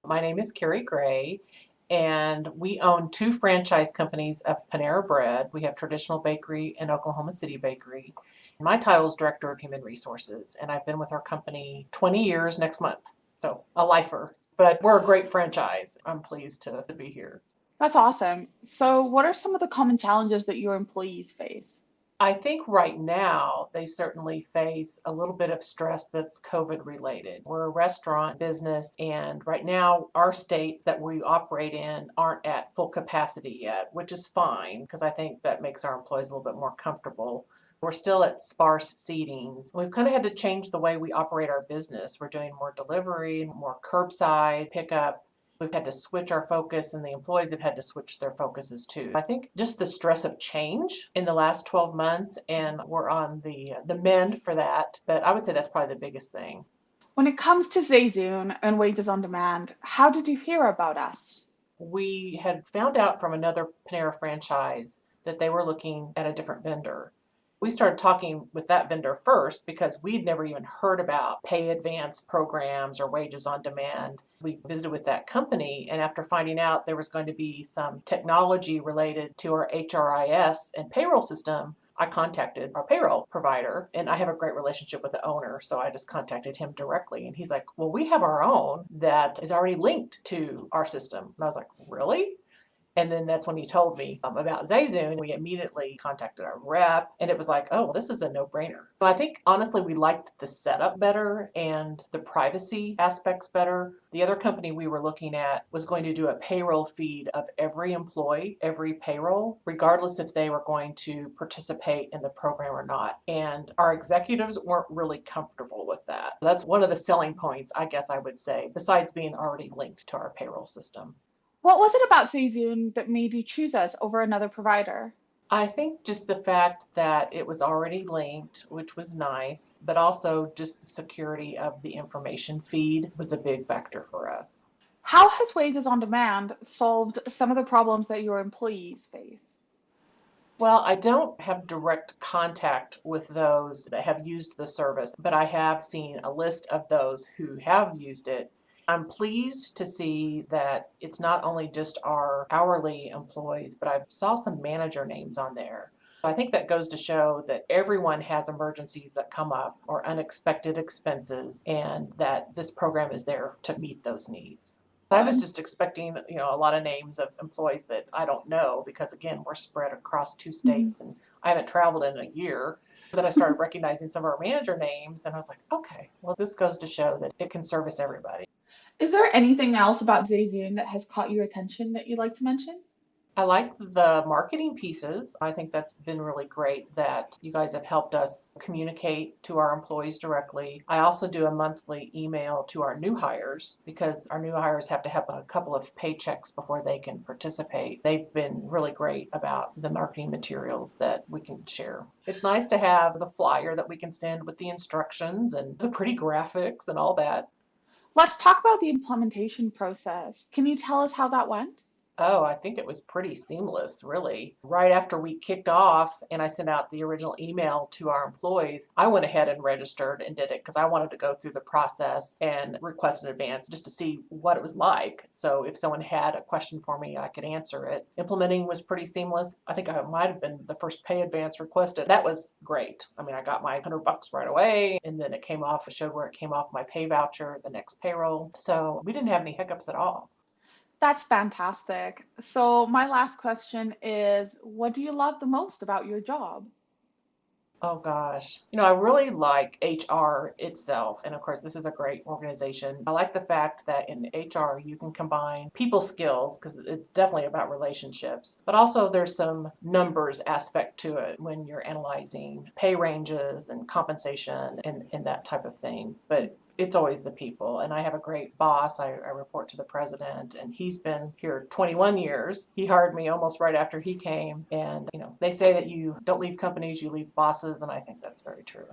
My name is Carrie Gray, and we own two franchise companies of Panera Bread. We have Traditional Bakery and Oklahoma City Bakery. My title is Director of Human Resources, and I've been with our company 20 years next month, so a lifer. But we're a great franchise. I'm pleased to be here. That's awesome. So, what are some of the common challenges that your employees face? I think right now they certainly face a little bit of stress that's COVID related. We're a restaurant business, and right now our states that we operate in aren't at full capacity yet, which is fine because I think that makes our employees a little bit more comfortable. We're still at sparse seatings. We've kind of had to change the way we operate our business. We're doing more delivery, more curbside pickup. We've had to switch our focus, and the employees have had to switch their focuses too. I think just the stress of change in the last 12 months, and we're on the mend for that. But I would say that's probably the biggest thing. When it comes to Zayzoon and wages on demand, how did you hear about us? We had found out from another Panera franchise that they were looking at a different vendor. We started talking with that vendor first because we'd never even heard about pay advance programs or wages on demand. We visited with that company, and after finding out there was going to be some technology related to our HRIS and payroll system, I contacted our payroll provider, and I have a great relationship with the owner, so I just contacted him directly. And he's like, "Well, we have our own that is already linked to our system." And I was like, "Really?" And then that's when he told me about Zayzoon. We immediately contacted our rep, and it was like, oh, well, this is a no brainer. But I think honestly, we liked the setup better and the privacy aspects better. The other company we were looking at was going to do a payroll feed of every employee, every payroll, regardless if they were going to participate in the program or not. And our executives weren't really comfortable with that. That's one of the selling points, I guess I would say, besides being already linked to our payroll system. What was it about Zayzoon that made you choose us over another provider? I think just the fact that it was already linked, which was nice, but also just the security of the information feed was a big factor for us. How has wages on demand solved some of the problems that your employees face? Well, I don't have direct contact with those that have used the service, but I have seen a list of those who have used it. I'm pleased to see that it's not only just our hourly employees, but I saw some manager names on there. I think that goes to show that everyone has emergencies that come up or unexpected expenses, and that this program is there to meet those needs. I was just expecting, a lot of names of employees that I don't know because again, we're spread across two Mhm. states and I haven't traveled in a year. Then I started recognizing some of our manager names and I was like, okay, well, this goes to show that it can service everybody. Is there anything else about Zayzoon that has caught your attention that you'd like to mention? I like the marketing pieces. I think that's been really great that you guys have helped us communicate to our employees directly. I also do a monthly email to our new hires because our new hires have to have a couple of paychecks before they can participate. They've been really great about the marketing materials that we can share. It's nice to have the flyer that we can send with the instructions and the pretty graphics and all that. Let's talk about the implementation process. Can you tell us how that went? Oh, I think it was pretty seamless, really. Right after we kicked off and I sent out the original email to our employees, I went ahead and registered and did it because I wanted to go through the process and request in advance just to see what it was like. So if someone had a question for me, I could answer it. Implementing was pretty seamless. I think I might have been the first pay advance requested. That was great. I mean, I got my $100 right away, and then it showed where it came off my pay voucher, the next payroll. So we didn't have any hiccups at all. That's fantastic. So, my last question is, what do you love the most about your job? Oh gosh. I really like HR itself. And of course, this is a great organization. I like the fact that in HR, you can combine people skills because it's definitely about relationships, but also there's some numbers aspect to it when you're analyzing pay ranges and compensation and that type of thing. But it's always the people. And I have a great boss. I report to the president, and he's been here 21 years. He hired me almost right after he came. And, they say that you don't leave companies, you leave bosses. And I think that's very true.